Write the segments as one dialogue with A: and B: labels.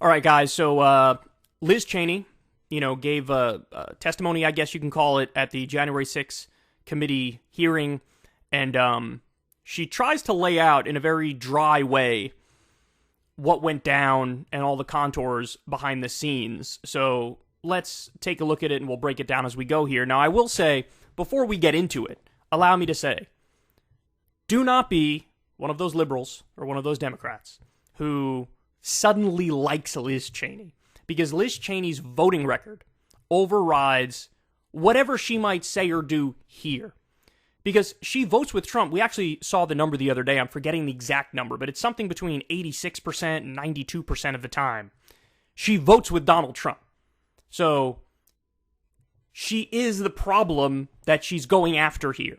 A: All right, guys. So Liz Cheney, gave a testimony, I guess you can call it, at the January 6th committee hearing, and she tries to lay out in a very dry way what went down and all the contours behind the scenes. So let's take a look at it, and we'll break it down as we go here. Now, I will say, before we get into it, allow me to say, do not be one of those liberals or one of those Democrats who suddenly likes Liz Cheney, because Liz Cheney's voting record overrides whatever she might say or do here. Because she votes with Trump. We actually saw the number the other day. I'm forgetting the exact number, but it's something between 86% and 92% of the time. She votes with Donald Trump. So she is the problem that she's going after here.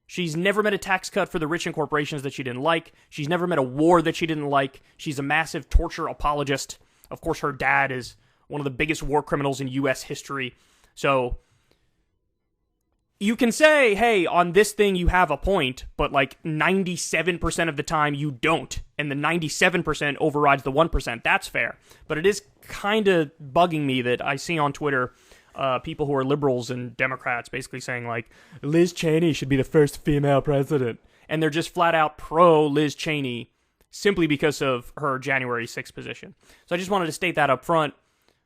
A: She's never met a tax cut for the rich and corporations that she didn't like. She's never met a war that she didn't like. She's a massive torture apologist. Of course, her dad is one of the biggest war criminals in U.S. history. So you can say, hey, on this thing you have a point, but like 97% of the time you don't. And the 97% overrides the 1%. That's fair. But it is kind of bugging me that I see on Twitter people who are liberals and Democrats basically saying, like, Liz Cheney should be the first female president. And they're just flat out pro Liz Cheney simply because of her January 6th position. So I just wanted to state that up front.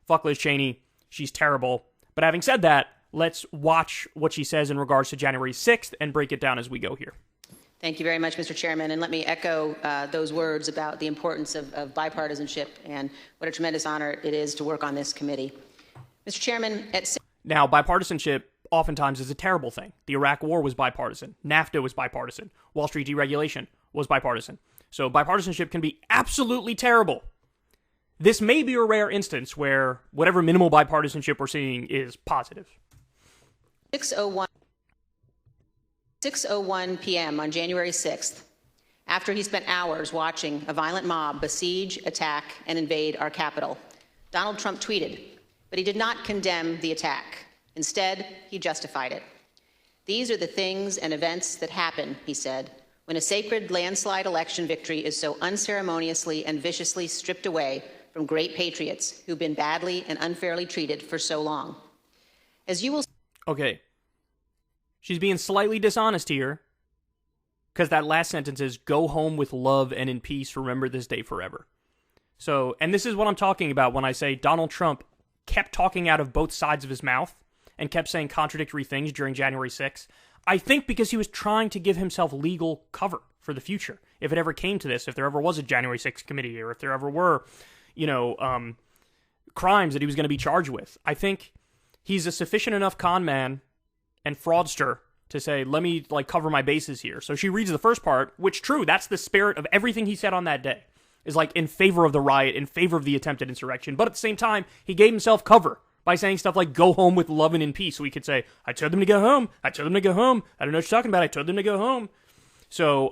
A: Fuck Liz Cheney. She's terrible. But having said that, let's watch what she says in regards to January 6th and break it down as we go here.
B: Thank you very much, Mr. Chairman. And let me echo those words about the importance of bipartisanship and what a tremendous honor it is to work on this committee. Mr. Chairman,
A: now, bipartisanship oftentimes is a terrible thing. The Iraq War was bipartisan. NAFTA was bipartisan. Wall Street deregulation was bipartisan. So bipartisanship can be absolutely terrible. This may be a rare instance where whatever minimal bipartisanship we're seeing is positive.
B: 6:01 p.m. on January 6th, after he spent hours watching a violent mob besiege, attack, and invade our Capitol, Donald Trump tweeted, but he did not condemn the attack. Instead, he justified it. These are the things and events that happen, he said, when a sacred landslide election victory is so unceremoniously and viciously stripped away from great patriots who've been badly and unfairly treated for so long. As you will...
A: Okay. She's being slightly dishonest here, because that last sentence is, go home with love and in peace, remember this day forever. So, and this is what I'm talking about when I say Donald Trump kept talking out of both sides of his mouth and kept saying contradictory things during January 6th. I think because he was trying to give himself legal cover for the future. If it ever came to this, if there ever was a January 6th committee, or if there ever were, crimes that he was going to be charged with. I think he's a sufficient enough con man and fraudster to say, let me cover my bases here. So she reads the first part, which, true, that's the spirit of everything he said on that day, is in favor of the riot, in favor of the attempted insurrection. But at the same time, he gave himself cover by saying stuff like, go home with love and in peace. So he could say, I told them to go home. I told them to go home. I don't know what you're talking about. I told them to go home. So,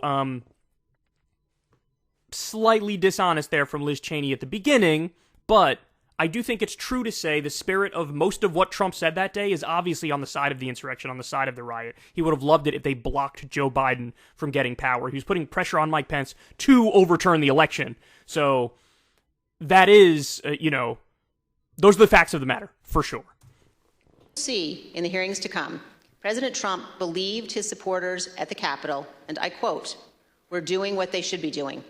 A: slightly dishonest there from Liz Cheney at the beginning, but I do think it's true to say the spirit of most of what Trump said that day is obviously on the side of the insurrection, on the side of the riot. He would have loved it if they blocked Joe Biden from getting power. He was putting pressure on Mike Pence to overturn the election. So that is, those are the facts of the matter, for sure.
B: See in the hearings to come, President Trump believed his supporters at the Capitol, and I quote, "We're doing what they should be doing."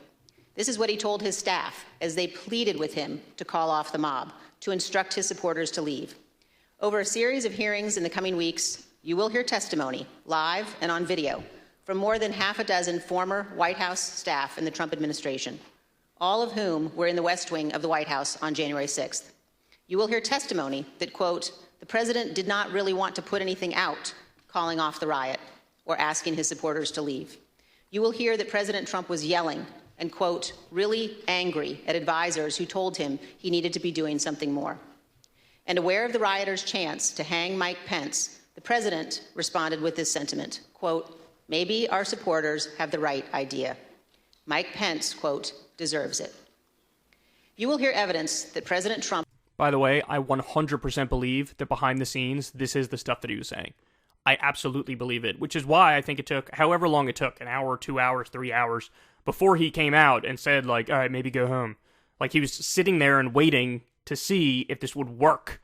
B: This is what he told his staff as they pleaded with him to call off the mob, to instruct his supporters to leave. Over a series of hearings in the coming weeks, you will hear testimony, live and on video, from more than half a dozen former White House staff in the Trump administration, all of whom were in the West Wing of the White House on January 6th. You will hear testimony that, quote, the president did not really want to put anything out calling off the riot or asking his supporters to leave. You will hear that President Trump was yelling and, quote, really angry at advisors who told him he needed to be doing something more. And aware of the rioters' chance to hang Mike Pence, the president responded with this sentiment, quote, maybe our supporters have the right idea. Mike Pence, quote, deserves it. You will hear evidence that President Trump...
A: By the way, I 100% believe that behind the scenes, this is the stuff that he was saying. I absolutely believe it, which is why I think it took however long it took, an hour, 2 hours, 3 hours, before he came out and said, all right, maybe go home. Like, he was sitting there and waiting to see if this would work.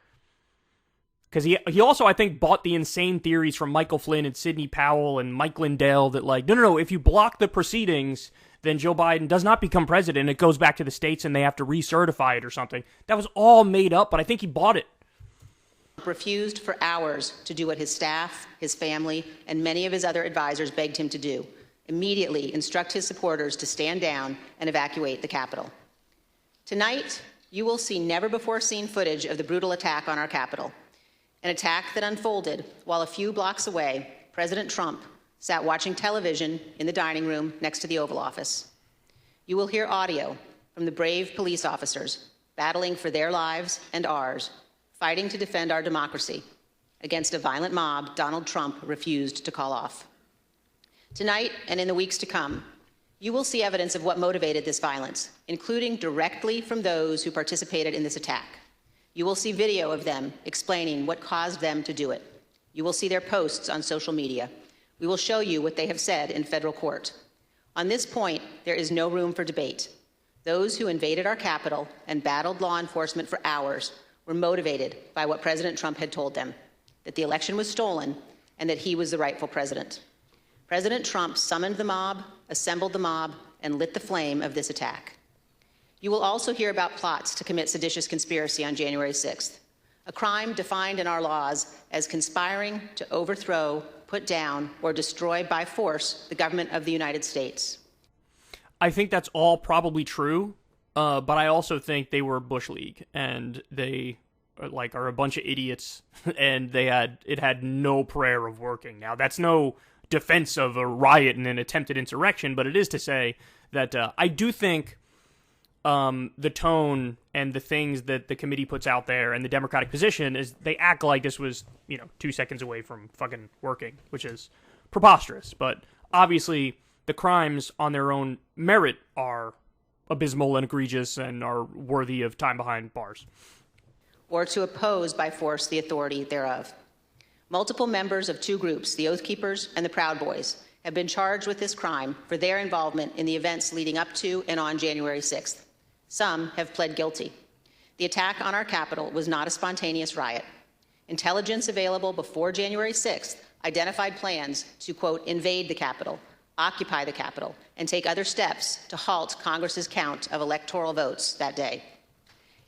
A: Because he also, I think, bought the insane theories from Michael Flynn and Sidney Powell and Mike Lindell that, like, no, if you block the proceedings, then Joe Biden does not become president. It goes back to the states and they have to recertify it or something. That was all made up, but I think he bought it.
B: Refused for hours to do what his staff, his family, and many of his other advisors begged him to do. Immediately instruct his supporters to stand down and evacuate the Capitol. Tonight, you will see never-before-seen footage of the brutal attack on our Capitol. An attack that unfolded while a few blocks away, President Trump sat watching television in the dining room next to the Oval Office. You will hear audio from the brave police officers battling for their lives and ours, fighting to defend our democracy against a violent mob Donald Trump refused to call off. Tonight and in the weeks to come, you will see evidence of what motivated this violence, including directly from those who participated in this attack. You will see video of them explaining what caused them to do it. You will see their posts on social media. We will show you what they have said in federal court. On this point, there is no room for debate. Those who invaded our Capitol and battled law enforcement for hours were motivated by what President Trump had told them, that the election was stolen and that he was the rightful president. President Trump summoned the mob, assembled the mob, and lit the flame of this attack. You will also hear about plots to commit seditious conspiracy on January 6th, a crime defined in our laws as conspiring to overthrow, put down, or destroy by force the government of the United States.
A: I think that's all probably true, but I also think they were Bush League, and they are a bunch of idiots, and it had no prayer of working. Now, that's no defense of a riot and an attempted insurrection, but it is to say that I do think the tone and the things that the committee puts out there and the Democratic position is they act like this was, 2 seconds away from fucking working, which is preposterous. But obviously the crimes on their own merit are abysmal and egregious and are worthy of time behind bars.
B: Or to oppose by force the authority thereof. Multiple members of two groups, the Oath Keepers and the Proud Boys, have been charged with this crime for their involvement in the events leading up to and on January 6th. Some have pled guilty. The attack on our Capitol was not a spontaneous riot. Intelligence available before January 6th identified plans to, quote, invade the Capitol, occupy the Capitol, and take other steps to halt Congress's count of electoral votes that day.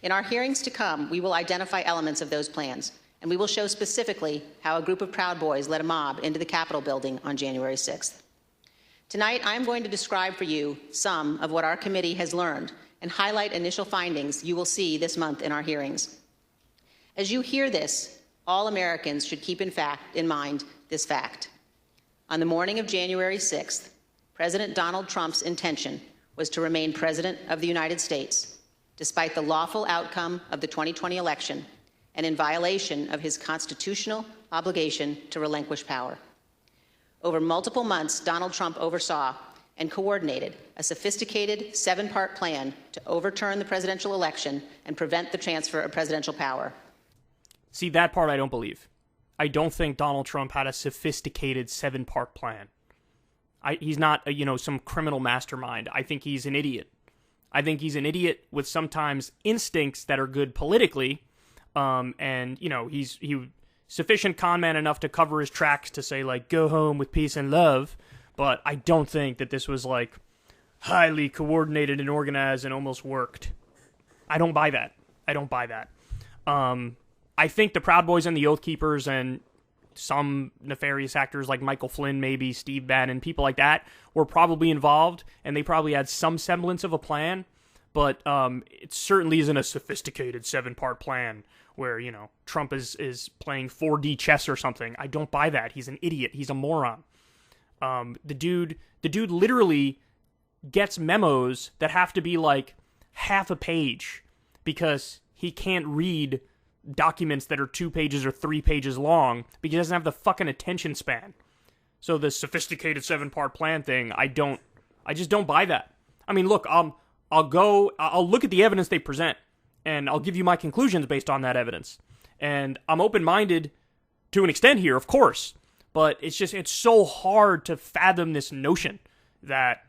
B: In our hearings to come, we will identify elements of those plans, and we will show specifically how a group of Proud Boys led a mob into the Capitol building on January 6th. Tonight, I'm going to describe for you some of what our committee has learned and highlight initial findings you will see this month in our hearings. As you hear this, all Americans should keep in mind this fact. On the morning of January 6th, President Donald Trump's intention was to remain President of the United States, despite the lawful outcome of the 2020 election and in violation of his constitutional obligation to relinquish power. Over multiple months, Donald Trump oversaw and coordinated a sophisticated 7-part plan to overturn the presidential election and prevent the transfer of presidential power.
A: See, that part I don't believe. I don't think Donald Trump had a sophisticated 7-part plan. He's not, some criminal mastermind. I think he's an idiot. I think he's an idiot with sometimes instincts that are good politically, and he's sufficient con man enough to cover his tracks to say, like, go home with peace and love. But I don't think that this was, like, highly coordinated and organized and almost worked. I don't buy that. I think the Proud Boys and the Oath Keepers and some nefarious actors like Michael Flynn, maybe Steve Bannon, people like that were probably involved, and they probably had some semblance of a plan. But it certainly isn't a sophisticated 7-part plan where, Trump is playing 4D chess or something. I don't buy that. He's an idiot. He's a moron. The dude literally gets memos that have to be like half a page because he can't read documents that are 2 pages or 3 pages long because he doesn't have the fucking attention span. So the sophisticated 7-part plan thing, I just don't buy that. I mean, look, I'll look at the evidence they present and I'll give you my conclusions based on that evidence. And I'm open-minded to an extent here, of course. But it's so hard to fathom this notion that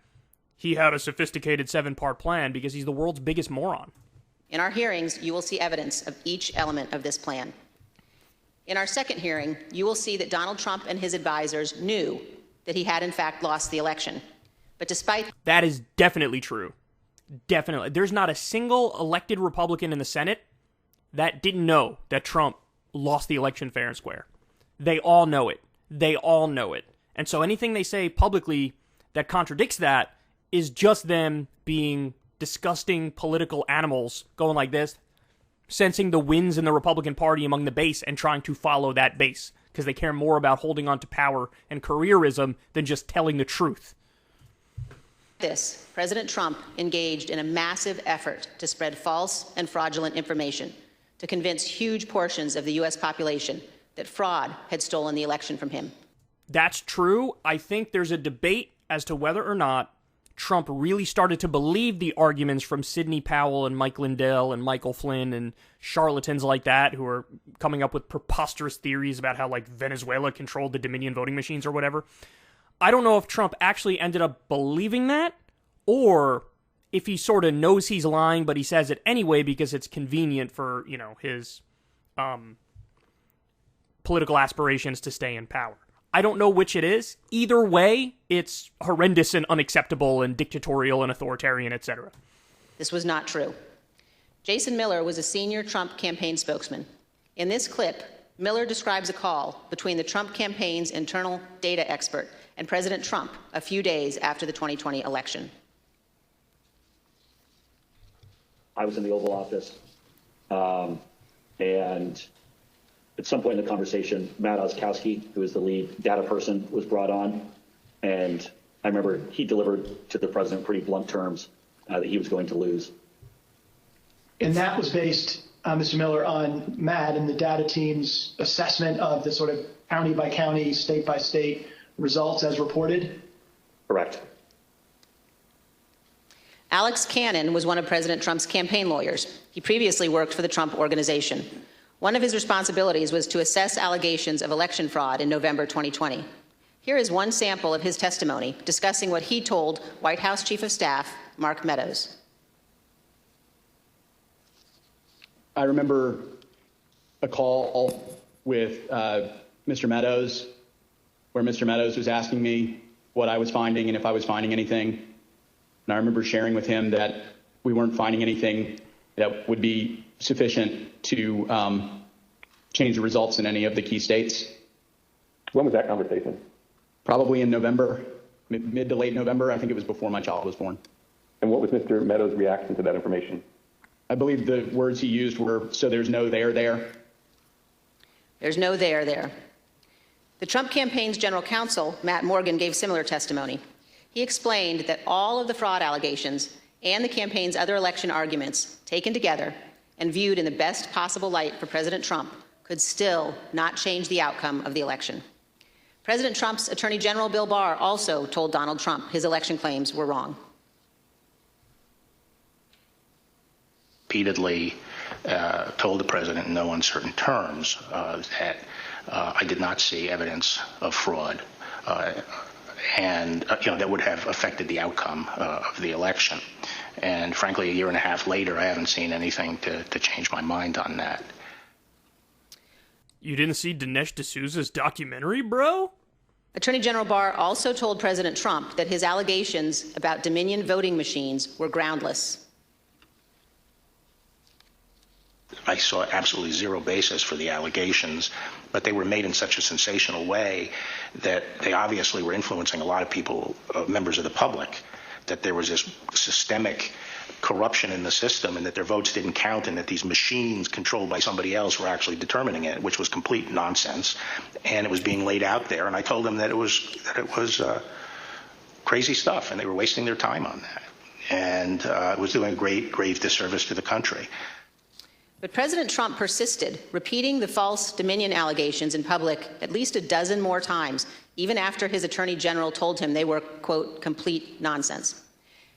A: he had a sophisticated 7-part plan because he's the world's biggest moron.
B: In our hearings, you will see evidence of each element of this plan. In our second hearing, you will see that Donald Trump and his advisors knew that he had in fact lost the election. But despite...
A: That is definitely true. Definitely. There's not a single elected Republican in the Senate that didn't know that Trump lost the election fair and square. They all know it. They all know it. And so anything they say publicly that contradicts that is just them being disgusting political animals going like this, sensing the winds in the Republican Party among the base and trying to follow that base because they care more about holding on to power and careerism than just telling the truth.
B: This, President Trump engaged in a massive effort to spread false and fraudulent information to convince huge portions of the U.S. population that fraud had stolen the election from him.
A: That's true. I think there's a debate as to whether or not Trump really started to believe the arguments from Sidney Powell and Mike Lindell and Michael Flynn and charlatans like that who are coming up with preposterous theories about how, like, Venezuela controlled the Dominion voting machines or whatever. I don't know if Trump actually ended up believing that or if he sort of knows he's lying, but he says it anyway because it's convenient for, you know, his political aspirations to stay in power. I don't know which it is. Either way, it's horrendous and unacceptable and dictatorial and authoritarian, etc.
B: This was not true. Jason Miller was a senior Trump campaign spokesman. In this clip, Miller describes a call between the Trump campaign's internal data expert and President Trump a few days after the 2020 election.
C: I was in the Oval Office, and at some point in the conversation, Matt Oskowski, who is the lead data person, was brought on. And I remember he delivered to the president pretty blunt terms that he was going to lose.
D: And that was based, Mr. Miller, on Matt and the data team's assessment of the sort of county by county, state by state results as reported?
C: Correct.
B: Alex Cannon was one of President Trump's campaign lawyers. He previously worked for the Trump Organization. One of his responsibilities was to assess allegations of election fraud in November 2020. Here is one sample of his testimony discussing what he told White House Chief of Staff Mark Meadows.
E: I remember a call with Mr. Meadows where Mr. Meadows was asking me what I was finding and if I was finding anything. And I remember sharing with him that we weren't finding anything that would be sufficient to change the results in any of the key states.
C: When was that conversation?
E: Probably in November, mid to late November. I think it was before my child was born.
C: And what was Mr. Meadows' reaction to that information?
E: I believe the words he used were, "So there's no there there."
B: There's no there there. The Trump campaign's general counsel, Matt Morgan, gave similar testimony. He explained that all of the fraud allegations and the campaign's other election arguments, taken together and viewed in the best possible light for President Trump, could still not change the outcome of the election. President Trump's Attorney General Bill Barr also told Donald Trump his election claims were wrong.
F: Repeatedly told the president in no uncertain terms that I did not see evidence of fraud. And that would have affected the outcome of the election. And frankly, a year and a half later, I haven't seen anything to change my mind on that.
A: You didn't see Dinesh D'Souza's documentary, bro?
B: Attorney General Barr also told President Trump that his allegations about Dominion voting machines were groundless.
F: I saw absolutely zero basis for the allegations, but they were made in such a sensational way that they obviously were influencing a lot of people, members of the public, that there was this systemic corruption in the system and that their votes didn't count and that these machines controlled by somebody else were actually determining it, which was complete nonsense. And it was being laid out there. And I told them that it was crazy stuff and they were wasting their time on that. And it was doing a grave disservice to the country.
B: But President Trump persisted, repeating the false Dominion allegations in public at least a dozen more times, even after his attorney general told him they were, quote, complete nonsense.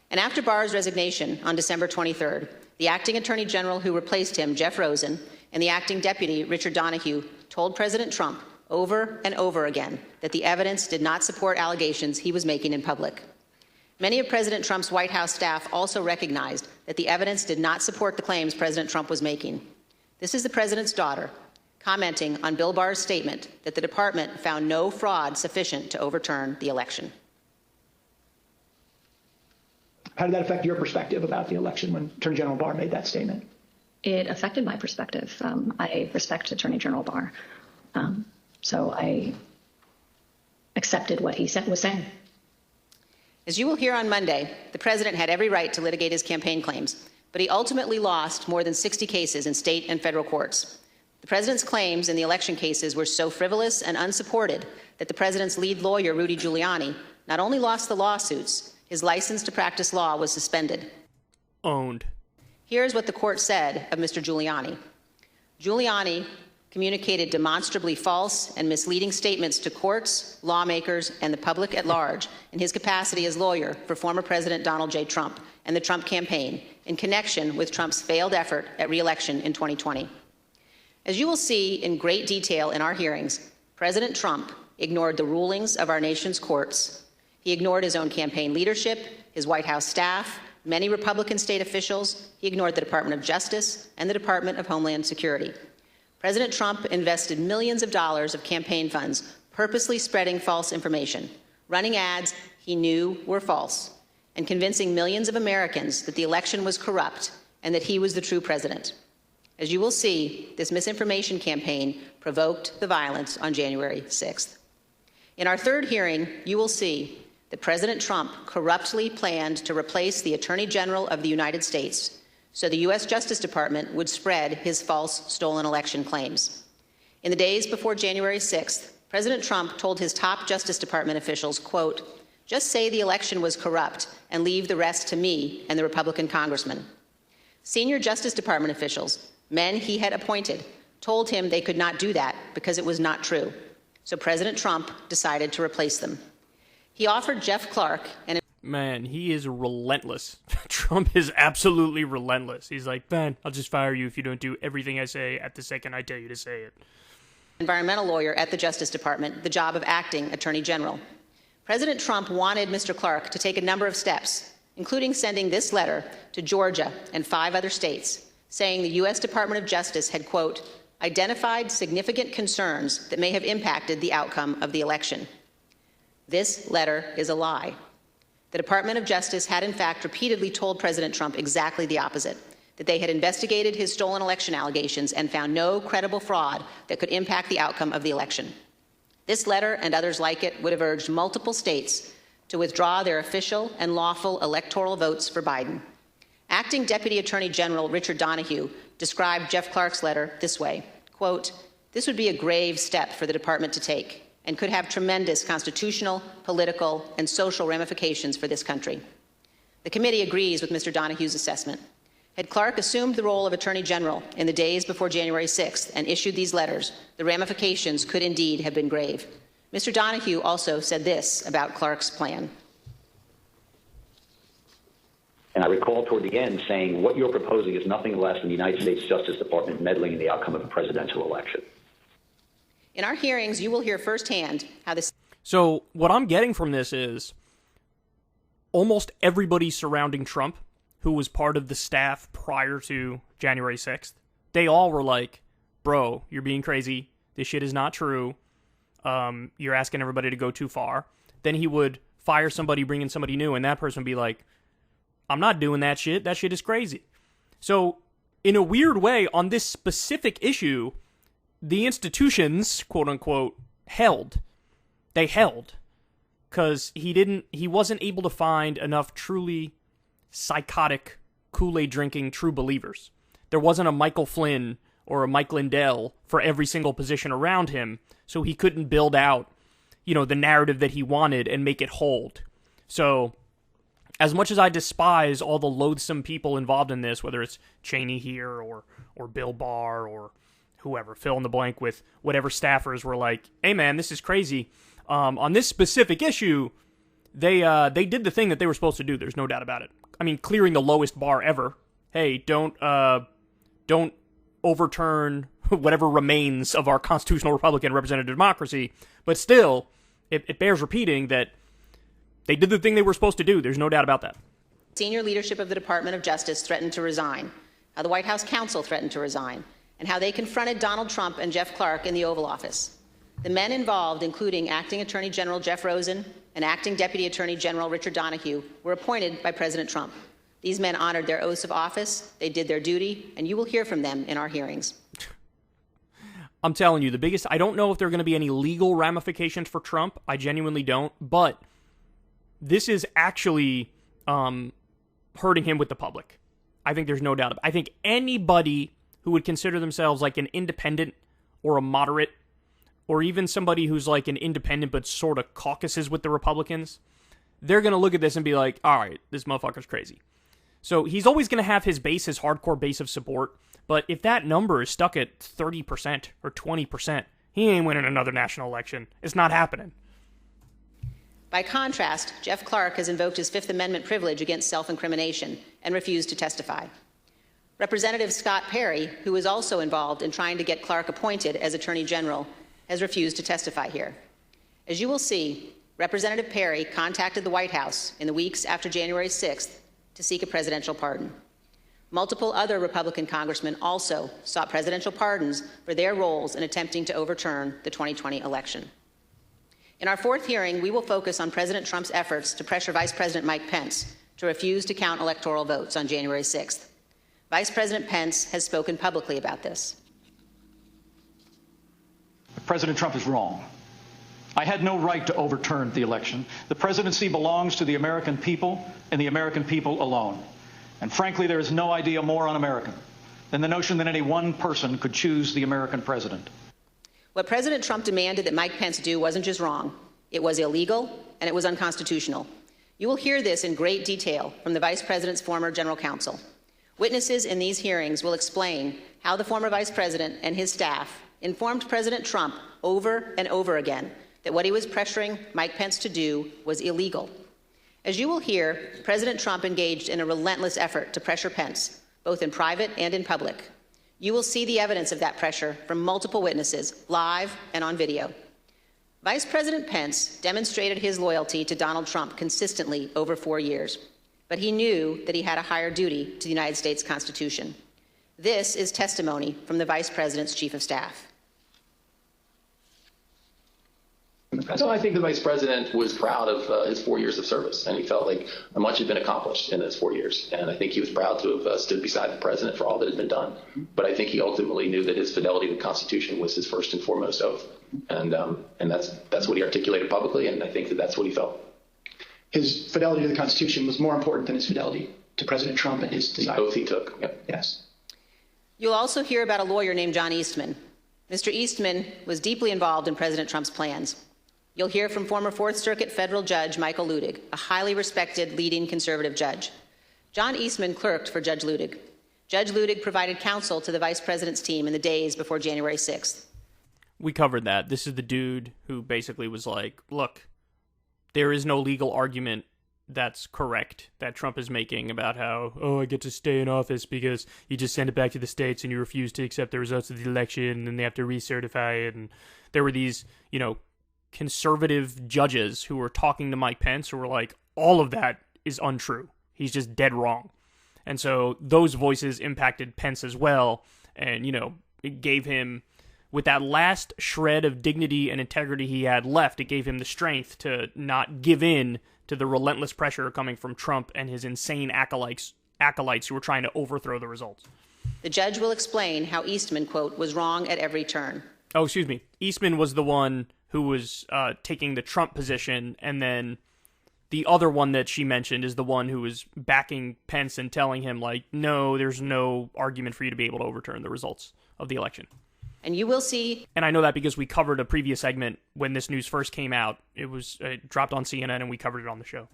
B: And after Barr's resignation on December 23rd, the acting attorney general who replaced him, Jeff Rosen, and the acting deputy, Richard Donahue, told President Trump over and over again that the evidence did not support allegations he was making in public. Many of President Trump's White House staff also recognized that the evidence did not support the claims President Trump was making. This is the president's daughter commenting on Bill Barr's statement that the department found no fraud sufficient to overturn the election.
D: How did that affect your perspective about the election when Attorney General Barr made that statement?
G: It affected my perspective. I respect Attorney General Barr. So I accepted what he was saying.
B: As you will hear on Monday, the president had every right to litigate his campaign claims, but he ultimately lost more than 60 cases in state and federal courts. The president's claims in the election cases were so frivolous and unsupported that the president's lead lawyer, Rudy Giuliani, not only lost the lawsuits, his license to practice law was suspended.
A: Owned.
B: Here's what the court said of Mr. Giuliani. Giuliani communicated demonstrably false and misleading statements to courts, lawmakers, and the public at large in his capacity as lawyer for former President Donald J. Trump and the Trump campaign in connection with Trump's failed effort at re-election in 2020. As you will see in great detail in our hearings, President Trump ignored the rulings of our nation's courts. He ignored his own campaign leadership, his White House staff, many Republican state officials. He ignored the Department of Justice and the Department of Homeland Security. President Trump invested millions of dollars of campaign funds purposely spreading false information, running ads he knew were false, and convincing millions of Americans that the election was corrupt and that he was the true president. As you will see, this misinformation campaign provoked the violence on January 6th. In our third hearing, you will see that President Trump corruptly planned to replace the Attorney General of the United States so the U.S. Justice Department would spread his false stolen election claims. In the days before January 6th, President Trump told his top Justice Department officials, quote, "Just say the election was corrupt and leave the rest to me and the Republican congressman." Senior Justice Department officials, men he had appointed, told him they could not do that because it was not true. So President Trump decided to replace them. He offered Jeff Clark an...
A: Man, he is relentless. Trump is absolutely relentless. He's like, man, I'll just fire you if you don't do everything I say at the second I tell you to say it.
B: Environmental lawyer at the Justice Department, the job of acting Attorney General. President Trump wanted Mr. Clark to take a number of steps, including sending this letter to Georgia and 5 other states, saying the U.S. Department of Justice had, quote, identified significant concerns that may have impacted the outcome of the election. This letter is a lie. The Department of Justice had, in fact, repeatedly told President Trump exactly the opposite, that they had investigated his stolen election allegations and found no credible fraud that could impact the outcome of the election. This letter and others like it would have urged multiple states to withdraw their official and lawful electoral votes for Biden. Acting Deputy Attorney General Richard Donahue described Jeff Clark's letter this way, quote, "This would be a grave step for the department to take and could have tremendous constitutional, political, and social ramifications for this country." The committee agrees with Mr. Donahue's assessment. Had Clark assumed the role of Attorney General in the days before January 6th and issued these letters, the ramifications could indeed have been grave. Mr. Donahue also said this about Clark's plan.
H: And I recall toward the end saying, what you're proposing is nothing less than the United States Justice Department meddling in the outcome of a presidential election.
B: In our hearings, you will hear firsthand how this...
A: So what I'm getting from this is almost everybody surrounding Trump who was part of the staff prior to January 6th, they all were like, bro, you're being crazy. This shit is not true. You're asking everybody to go too far. Then he would fire somebody, bring in somebody new, and that person would be like, I'm not doing that shit. That shit is crazy. So, in a weird way, on this specific issue, the institutions, quote unquote, held. They held. Because he wasn't able to find enough truly psychotic, Kool-Aid drinking true believers. There wasn't a Michael Flynn or a Mike Lindell for every single position around him, so he couldn't build out, the narrative that he wanted and make it hold. So, as much as I despise all the loathsome people involved in this, whether it's Cheney here or Bill Barr or whoever, fill in the blank with whatever staffers were like, hey man, this is crazy. On this specific issue, they did the thing that they were supposed to do. There's no doubt about it. I mean, clearing the lowest bar ever. Hey, don't overturn whatever remains of our constitutional Republican representative democracy. But still, it bears repeating that They did the thing they were supposed to do. There's no doubt about that.
B: Senior leadership of the Department of Justice threatened to resign, how the White House counsel threatened to resign, and how they confronted Donald Trump and Jeff Clark in the Oval Office. The men involved, including Acting Attorney General Jeff Rosen and Acting Deputy Attorney General Richard Donahue, were appointed by President Trump. These men honored their oaths of office, they did their duty, and you will hear from them in our hearings.
A: I'm telling you, I don't know if there are going to be any legal ramifications for Trump. I genuinely don't. But this is actually hurting him with the public. I think there's no doubt about it. I think anybody who would consider themselves like an independent or a moderate, or even somebody who's like an independent but sort of caucuses with the Republicans, they're going to look at this and be like, all right, this motherfucker's crazy. So he's always going to have his base, his hardcore base of support. But if that number is stuck at 30% or 20%, he ain't winning another national election. It's not happening.
B: By contrast, Jeff Clark has invoked his Fifth Amendment privilege against self-incrimination and refused to testify. Representative Scott Perry, who is also involved in trying to get Clark appointed as Attorney General, has refused to testify here. As you will see, Representative Perry contacted the White House in the weeks after January 6th to seek a presidential pardon. Multiple other Republican congressmen also sought presidential pardons for their roles in attempting to overturn the 2020 election. In our fourth hearing, we will focus on President Trump's efforts to pressure Vice President Mike Pence to refuse to count electoral votes on January 6th. Vice President Pence has spoken publicly about this.
I: President Trump is wrong. I had no right to overturn the election. The presidency belongs to the American people and the American people alone. And frankly, there is no idea more un-American than the notion that any one person could choose the American president.
B: What President Trump demanded that Mike Pence do wasn't just wrong. It was illegal, and it was unconstitutional. You will hear this in great detail from the Vice President's former general counsel. Witnesses in these hearings will explain how the former Vice President and his staff informed President Trump over and over again that what he was pressuring Mike Pence to do was illegal. As you will hear, President Trump engaged in a relentless effort to pressure Pence, both in private and in public. You will see the evidence of that pressure from multiple witnesses, live and on video. Vice President Pence demonstrated his loyalty to Donald Trump consistently over 4 years, but he knew that he had a higher duty to the United States Constitution. This is testimony from the Vice President's Chief of Staff.
J: So I think the Vice President was proud of his 4 years of service, and he felt like much had been accomplished in those 4 years. And I think he was proud to have stood beside the President for all that had been done. But I think he ultimately knew that his fidelity to the Constitution was his first and foremost oath. And that's what he articulated publicly, and I think that that's what he felt.
D: His fidelity to the Constitution was more important than his fidelity to President Trump and his desire.
J: The oath he took. Yep.
D: Yes.
B: You'll also hear about a lawyer named John Eastman. Mr. Eastman was deeply involved in President Trump's plans. You'll hear from former Fourth Circuit federal judge Michael Ludig, a highly respected leading conservative judge. John Eastman clerked for Judge Ludig. Judge Ludig provided counsel to the Vice President's team in the days before January 6th.
A: We covered that. This is the dude who basically was like, look, there is no legal argument that's correct that Trump is making about how, I get to stay in office because you just send it back to the states and you refuse to accept the results of the election and they have to recertify it. And there were these, conservative judges who were talking to Mike Pence who were like, all of that is untrue. He's just dead wrong. And so those voices impacted Pence as well. And, it gave him, with that last shred of dignity and integrity he had left, it gave him the strength to not give in to the relentless pressure coming from Trump and his insane acolytes who were trying to overthrow the results.
B: The judge will explain how Eastman, quote, was wrong at every turn.
A: Oh, excuse me. Eastman was the one who was taking the Trump position, and then the other one that she mentioned is the one who was backing Pence and telling him, no, there's no argument for you to be able to overturn the results of the election.
B: And you will see...
A: And I know that because we covered a previous segment when this news first came out. It was dropped on CNN, and we covered it on the show.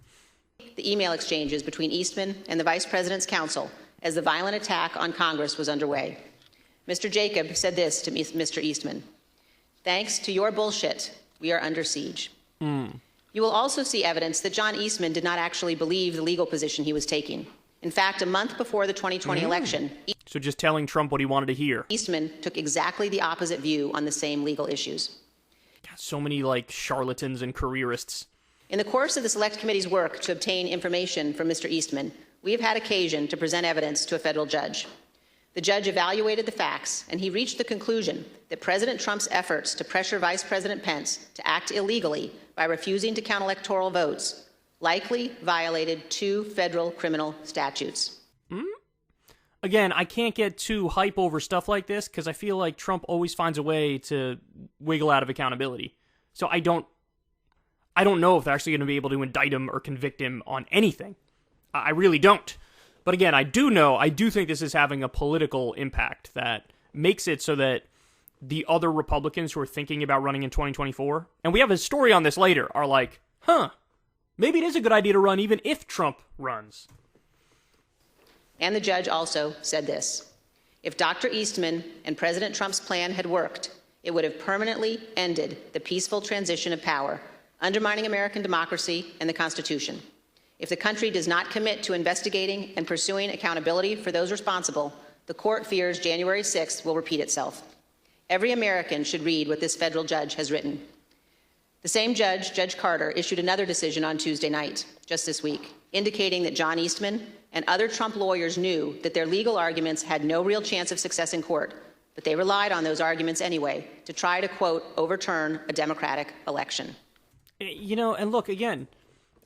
B: The email exchanges between Eastman and the Vice President's counsel as the violent attack on Congress was underway. Mr. Jacob said this to Mr. Eastman: "Thanks to your bullshit, we are under siege." You will also see evidence that John Eastman did not actually believe the legal position he was taking. In fact, a month before the 2020 election...
A: So just telling Trump what he wanted to hear.
B: Eastman took exactly the opposite view on the same legal issues.
A: God, so many, charlatans and careerists.
B: In the course of the Select Committee's work to obtain information from Mr. Eastman, we have had occasion to present evidence to a federal judge. The judge evaluated the facts, and he reached the conclusion that President Trump's efforts to pressure Vice President Pence to act illegally by refusing to count electoral votes likely violated 2 federal criminal statutes.
A: Again, I can't get too hype over stuff like this because I feel like Trump always finds a way to wiggle out of accountability. So I don't know if they're actually going to be able to indict him or convict him on anything. I really don't. But again, I do think this is having a political impact that makes it so that the other Republicans who are thinking about running in 2024, and we have a story on this later, are like, maybe it is a good idea to run even if Trump runs.
B: And the judge also said this: if Dr. Eastman and President Trump's plan had worked, it would have permanently ended the peaceful transition of power, undermining American democracy and the Constitution. If the country does not commit to investigating and pursuing accountability for those responsible, the court fears January 6th will repeat itself. Every American should read what this federal judge has written. The same judge, Judge Carter, issued another decision on Tuesday night, just this week, indicating that John Eastman and other Trump lawyers knew that their legal arguments had no real chance of success in court, but they relied on those arguments anyway to try to, quote, overturn a democratic election.
A: You know, and look, again,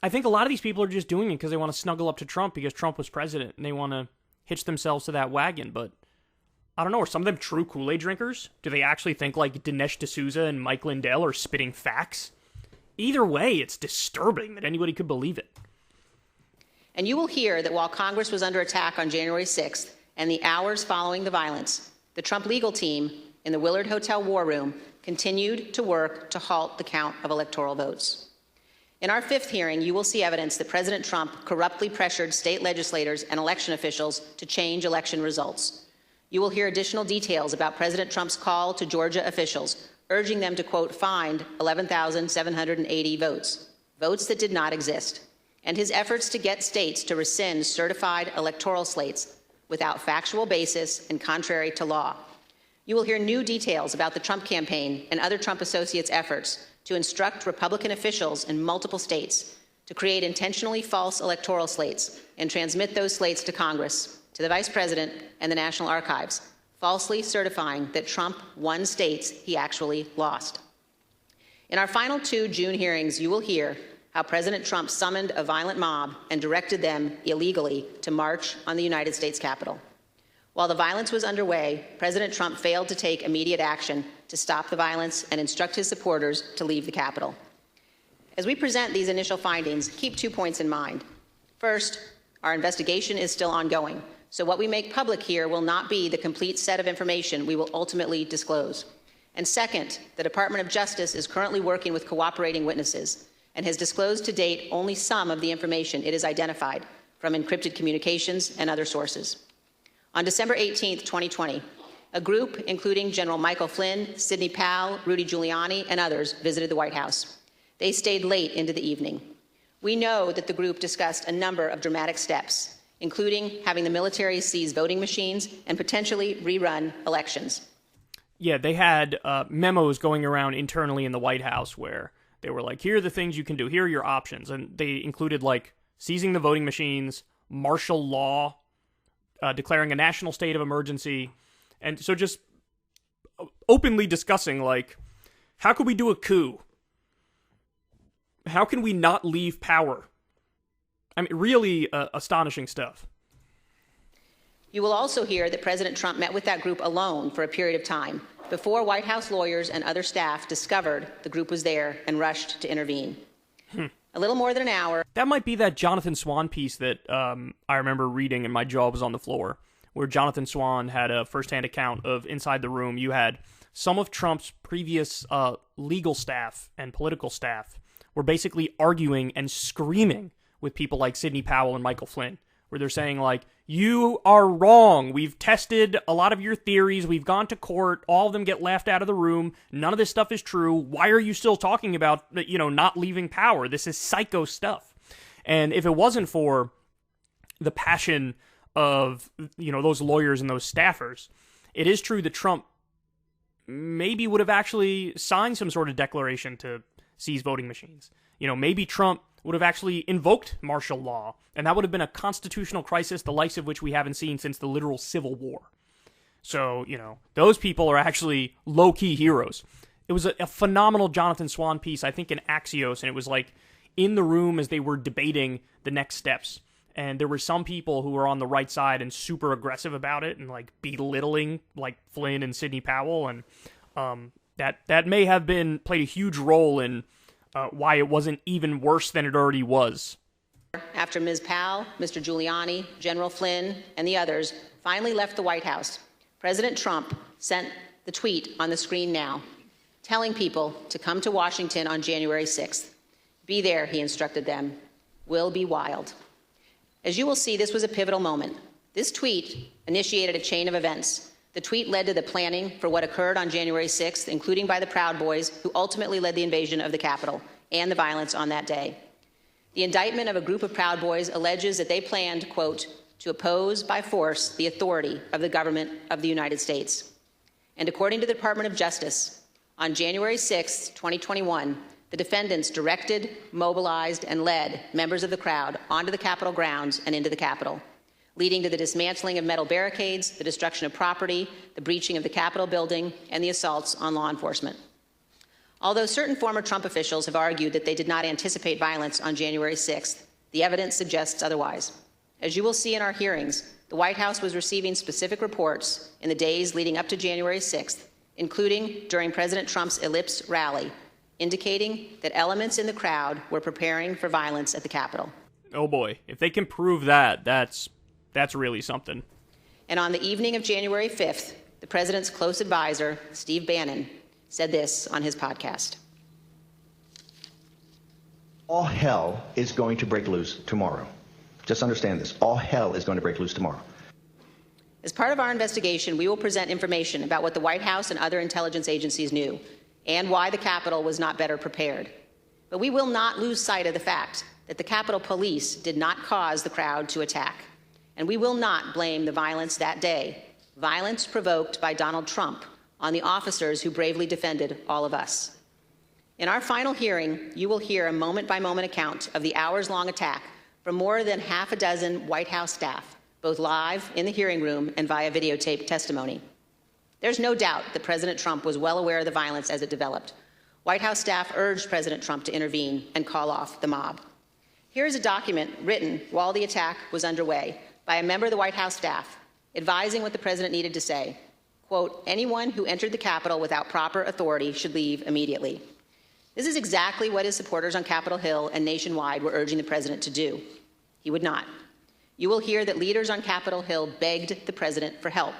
A: I think a lot of these people are just doing it because they want to snuggle up to Trump because Trump was president and they want to hitch themselves to that wagon. But I don't know, are some of them true Kool-Aid drinkers? Do they actually think like Dinesh D'Souza and Mike Lindell are spitting facts? Either way, it's disturbing that anybody could believe it.
B: And you will hear that while Congress was under attack on January 6th and the hours following the violence, the Trump legal team in the Willard Hotel War Room continued to work to halt the count of electoral votes. In our 5th hearing, you will see evidence that President Trump corruptly pressured state legislators and election officials to change election results. You will hear additional details about President Trump's call to Georgia officials, urging them to, quote, find 11,780 votes, votes that did not exist, and his efforts to get states to rescind certified electoral slates without factual basis and contrary to law. You will hear new details about the Trump campaign and other Trump associates' efforts to instruct Republican officials in multiple states to create intentionally false electoral slates and transmit those slates to Congress, to the Vice President, and the National Archives, falsely certifying that Trump won states he actually lost. In our final 2 June hearings, you will hear how President Trump summoned a violent mob and directed them illegally to march on the United States Capitol. While the violence was underway, President Trump failed to take immediate action to stop the violence and instruct his supporters to leave the Capitol. As we present these initial findings, keep 2 points in mind. First, our investigation is still ongoing, so what we make public here will not be the complete set of information we will ultimately disclose. And second, the Department of Justice is currently working with cooperating witnesses and has disclosed to date only some of the information it has identified from encrypted communications and other sources. On December 18, 2020, a group including General Michael Flynn, Sidney Powell, Rudy Giuliani, and others visited the White House. They stayed late into the evening. We know that the group discussed a number of dramatic steps, including having the military seize voting machines and potentially rerun elections.
A: Yeah, they had memos going around internally in the White House where they were like, here are the things you can do, here are your options. And they included like seizing the voting machines, martial law, declaring a national state of emergency. And so just openly discussing like, how could we do a coup? How can we not leave power? I mean, really astonishing stuff.
B: You will also hear that President Trump met with that group alone for a period of time before White House lawyers and other staff discovered the group was there and rushed to intervene. A little more than an hour.
A: That might be that Jonathan Swan piece that I remember reading and my jaw was on the floor, where Jonathan Swan had a firsthand account of inside the room. You had some of Trump's previous legal staff and political staff were basically arguing and screaming with people like Sidney Powell and Michael Flynn, where they're saying like, you are wrong. We've tested a lot of your theories. We've gone to court. All of them get laughed out of the room. None of this stuff is true. Why are you still talking about, not leaving power? This is psycho stuff. And if it wasn't for the passion of, those lawyers and those staffers, it is true that Trump maybe would have actually signed some sort of declaration to seize voting machines. Maybe Trump would have actually invoked martial law, and that would have been a constitutional crisis, the likes of which we haven't seen since the literal Civil War. So, those people are actually low-key heroes. It was a phenomenal Jonathan Swan piece, I think in Axios, and it was like in the room as they were debating the next steps. And there were some people who were on the right side and super aggressive about it and like belittling like Flynn and Sidney Powell. And that may have played a huge role in why it wasn't even worse than it already was.
B: After Ms. Powell, Mr. Giuliani, General Flynn, and the others finally left the White House, President Trump sent the tweet on the screen now, telling people to come to Washington on January 6th. Be there, he instructed them. Will be wild. As you will see, this was a pivotal moment. This tweet initiated a chain of events. The tweet led to the planning for what occurred on January 6th, including by the Proud Boys, who ultimately led the invasion of the Capitol and the violence on that day. The indictment of a group of Proud Boys alleges that they planned, quote, to oppose by force the authority of the government of the United States. And according to the Department of Justice, on January 6, 2021, the defendants directed, mobilized, and led members of the crowd onto the Capitol grounds and into the Capitol, leading to the dismantling of metal barricades, the destruction of property, the breaching of the Capitol building, and the assaults on law enforcement. Although certain former Trump officials have argued that they did not anticipate violence on January 6th, the evidence suggests otherwise. As you will see in our hearings, the White House was receiving specific reports in the days leading up to January 6th, including during President Trump's Ellipse rally, indicating that elements in the crowd were preparing for violence at the Capitol.
A: Oh boy, if they can prove that, that's really something.
B: And on the evening of January 5th, the president's close advisor, Steve Bannon, said this on his podcast.
K: All hell is going to break loose tomorrow. Just understand this. All hell is going to break loose tomorrow.
B: As part of our investigation, we will present information about what the White House and other intelligence agencies knew and why the Capitol was not better prepared. But we will not lose sight of the fact that the Capitol Police did not cause the crowd to attack. And we will not blame the violence that day, violence provoked by Donald Trump, on the officers who bravely defended all of us. In our final hearing, you will hear a moment-by-moment account of the hours-long attack from more than half a dozen White House staff, both live in the hearing room and via videotaped testimony. There's no doubt that President Trump was well aware of the violence as it developed. White House staff urged President Trump to intervene and call off the mob. Here is a document written while the attack was underway by a member of the White House staff, advising what the president needed to say. Quote, anyone who entered the Capitol without proper authority should leave immediately. This is exactly what his supporters on Capitol Hill and nationwide were urging the president to do. He would not. You will hear that leaders on Capitol Hill begged the president for help,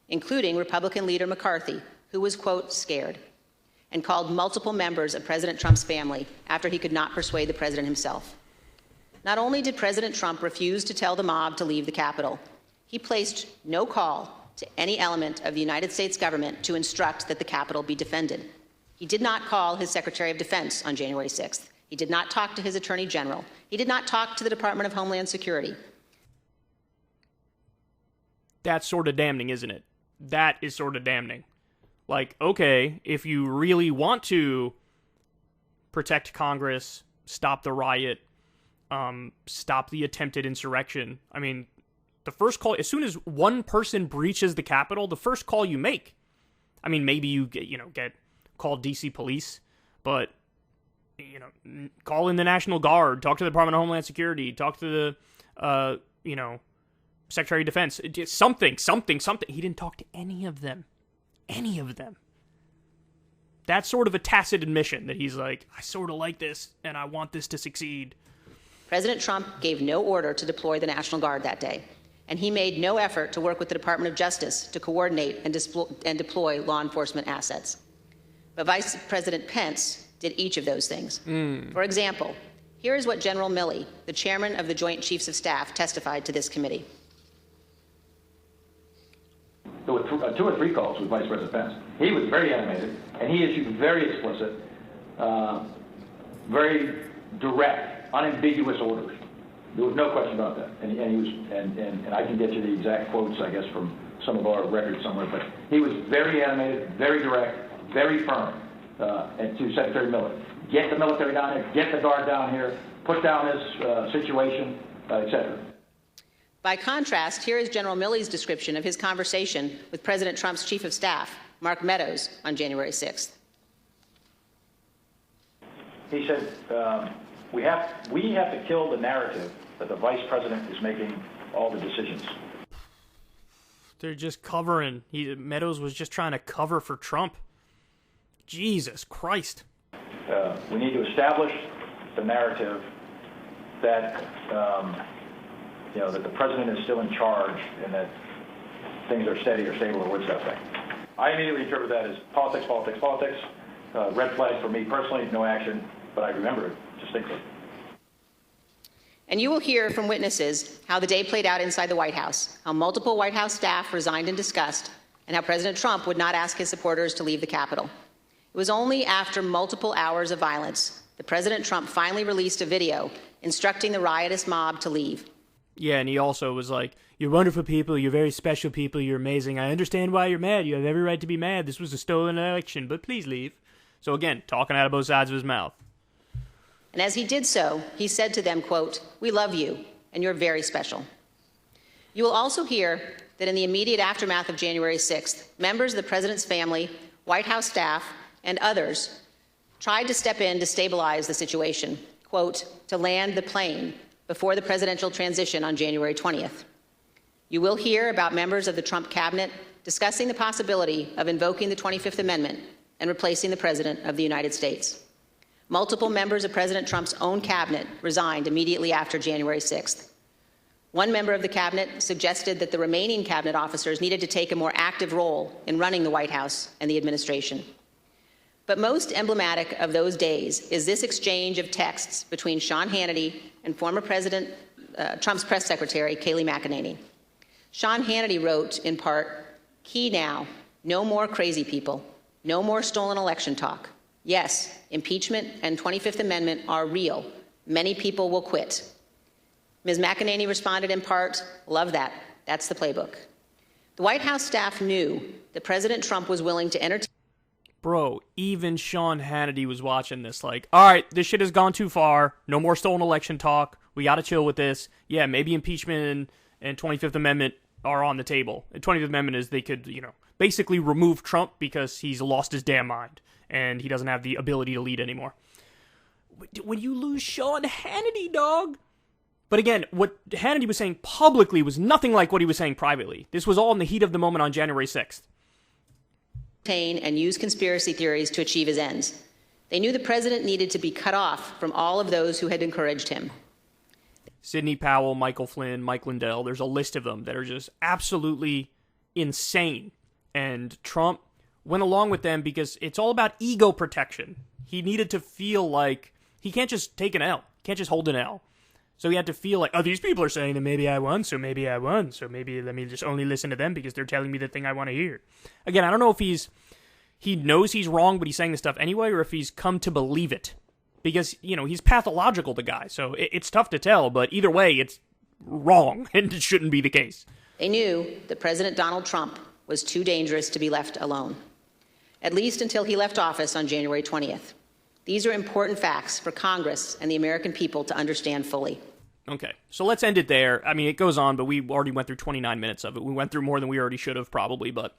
B: including Republican leader McCarthy, who was, quote, scared, and called multiple members of President Trump's family after he could not persuade the president himself. Not only did President Trump refuse to tell the mob to leave the Capitol, he placed no call to any element of the United States government to instruct that the Capitol be defended. He did not call his Secretary of Defense on January 6th. He did not talk to his Attorney General. He did not talk to the Department of Homeland Security.
A: That's sort of damning, isn't it? That is sort of damning. Like, okay, if you really want to protect Congress, stop the riot, stop the attempted insurrection, I mean, the first call, as soon as one person breaches the Capitol, the first call you make, I mean, maybe you get called DC police, but, call in the National Guard, talk to the Department of Homeland Security, talk to the, Secretary of Defense, something. He didn't talk to any of them. Any of them. That's sort of a tacit admission that he's like, I sort of like this, and I want this to succeed.
B: President Trump gave no order to deploy the National Guard that day, and he made no effort to work with the Department of Justice to coordinate and deploy law enforcement assets. But Vice President Pence did each of those things. For example, here is what General Milley, the chairman of the Joint Chiefs of Staff, testified to this committee.
L: There were 2 or 3 calls with Vice President Pence. He was very animated, and he issued very explicit, very direct, unambiguous orders. There was no question about that. And he was, and I can get you the exact quotes, I guess, from some of our records somewhere. But he was very animated, very direct, very firm. and to Secretary Miller. Get the military down here, get the Guard down here, put down this situation, etc.
B: By contrast, here is General Milley's description of his conversation with President Trump's Chief of Staff, Mark Meadows, on January 6th.
L: He said, we have to kill the narrative that the Vice President is making all the decisions.
A: They're just covering. Meadows was just trying to cover for Trump. Jesus Christ.
L: We need to establish the narrative that, that the president is still in charge and that things are steady or stable or what's that thing. I immediately interpret that as politics, politics, politics. Red flag for me personally, no action, but I remember it distinctly.
B: And you will hear from witnesses how the day played out inside the White House, how multiple White House staff resigned in disgust, and how President Trump would not ask his supporters to leave the Capitol. It was only after multiple hours of violence that President Trump finally released a video instructing the riotous mob to leave.
A: Yeah, and he also was like, "You're wonderful people, you're very special people, you're amazing. I understand why you're mad. You have every right to be mad. This was a stolen election, but please leave." So again, talking out of both sides of his mouth.
B: And as he did so, he said to them, quote, "We love you, and you're very special." You will also hear that in the immediate aftermath of January 6th, members of the president's family, White House staff, and others tried to step in to stabilize the situation, quote, "to land the plane before the presidential transition on January 20th. You will hear about members of the Trump cabinet discussing the possibility of invoking the 25th Amendment and replacing the President of the United States. Multiple members of President Trump's own cabinet resigned immediately after January 6th. One member of the cabinet suggested that the remaining cabinet officers needed to take a more active role in running the White House and the administration. But most emblematic of those days is this exchange of texts between Sean Hannity and former President Trump's press secretary, Kayleigh McEnany. Sean Hannity wrote, in part, "Key now, no more crazy people, no more stolen election talk. Yes, impeachment and 25th Amendment are real. Many people will quit." Ms. McEnany responded in part, "Love that. That's the playbook." The White House staff knew that President Trump was willing to entertain.
A: Bro, even Sean Hannity was watching this like, all right, this shit has gone too far. No more stolen election talk. We got to chill with this. Yeah, maybe impeachment and 25th Amendment are on the table. The 25th Amendment is they could, basically remove Trump because he's lost his damn mind and he doesn't have the ability to lead anymore. When you lose Sean Hannity, dog. But again, what Hannity was saying publicly was nothing like what he was saying privately. This was all in the heat of the moment on January 6th.
B: And use conspiracy theories to achieve his ends. They knew the president needed to be cut off from all of those who had encouraged him.
A: Sidney Powell, Michael Flynn, Mike Lindell, there's a list of them that are just absolutely insane. And Trump went along with them because it's all about ego protection. He needed to feel like he can't just take an L, can't just hold an L. So he had to feel like, oh, these people are saying that maybe I won, so maybe I won. So maybe let me just only listen to them because they're telling me the thing I want to hear. Again, I don't know if he knows he's wrong, but he's saying this stuff anyway, or if he's come to believe it. Because, he's pathological, the guy. So it's tough to tell, but either way, it's wrong, and it shouldn't be the case.
B: They knew that President Donald Trump was too dangerous to be left alone, at least until he left office on January 20th. These are important facts for Congress and the American people to understand fully.
A: Okay, so let's end it there. I mean, it goes on, but we already went through 29 minutes of it. We went through more than we already should have, probably, but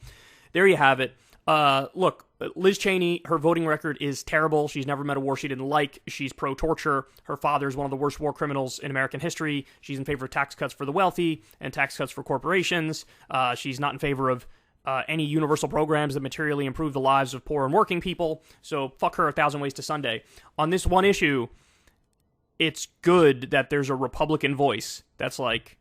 A: there you have it. Look, Liz Cheney, her voting record is terrible. She's never met a war she didn't like. She's pro-torture. Her father is one of the worst war criminals in American history. She's in favor of tax cuts for the wealthy and tax cuts for corporations. She's not in favor of any universal programs that materially improve the lives of poor and working people. So fuck her 1,000 ways to Sunday. On this one issue, it's good that there's a Republican voice that's like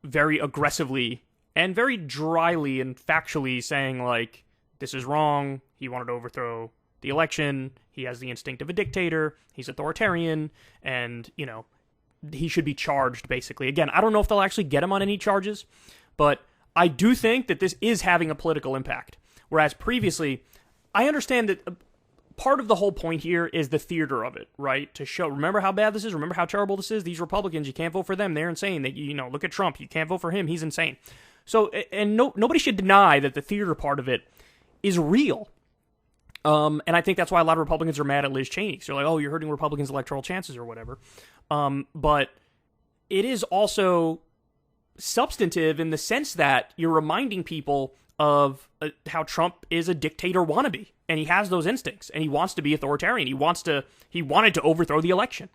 A: very aggressively and very dryly and factually saying like, this is wrong. He wanted to overthrow the election. He has the instinct of a dictator. He's authoritarian. And, he should be charged, basically. Again, I don't know if they'll actually get him on any charges, but I do think that this is having a political impact. Whereas previously, I understand that part of the whole point here is the theater of it, right? To show, remember how bad this is? Remember how terrible this is? These Republicans, you can't vote for them. They're insane. That look at Trump. You can't vote for him. He's insane. So, and nobody should deny that the theater part of it is real. And I think that's why a lot of Republicans are mad at Liz Cheney. So they're like, oh, you're hurting Republicans' electoral chances or whatever. But it is also substantive in the sense that you're reminding people of how Trump is a dictator wannabe, and he has those instincts, and he wants to be authoritarian. He wanted to overthrow the election.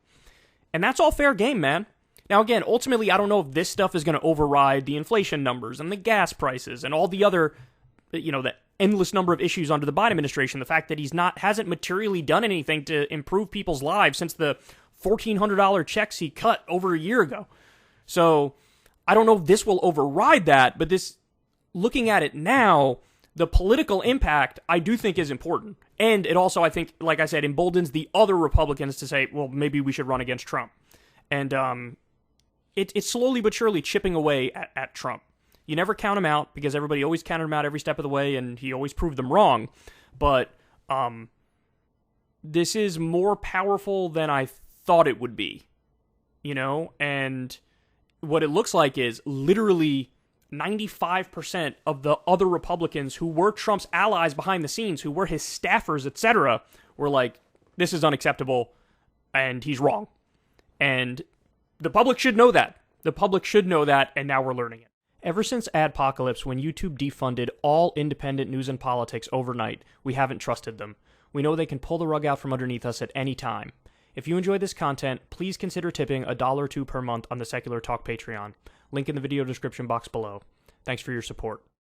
A: And that's all fair game, man. Now, again, ultimately, I don't know if this stuff is going to override the inflation numbers and the gas prices and all the other, the endless number of issues under the Biden administration. The fact that hasn't materially done anything to improve people's lives since the $1,400 checks he cut over a year ago. So I don't know if this will override that, but looking at it now, the political impact I do think is important. And it also, I think, like I said, emboldens the other Republicans to say, well, maybe we should run against Trump. And it's slowly but surely chipping away at Trump. You never count him out, because everybody always counted him out every step of the way, and he always proved them wrong. But this is more powerful than I thought it would be. And what it looks like is literally 95% of the other Republicans who were Trump's allies behind the scenes, who were his staffers, etc., were like, this is unacceptable, and he's wrong. And the public should know that. The public should know that, and now we're learning it. Ever since Adpocalypse, when YouTube defunded all independent news and politics overnight, we haven't trusted them. We know they can pull the rug out from underneath us at any time. If you enjoy this content, please consider tipping $1 or $2 per month on the Secular Talk Patreon. Link in the video description box below. Thanks for your support.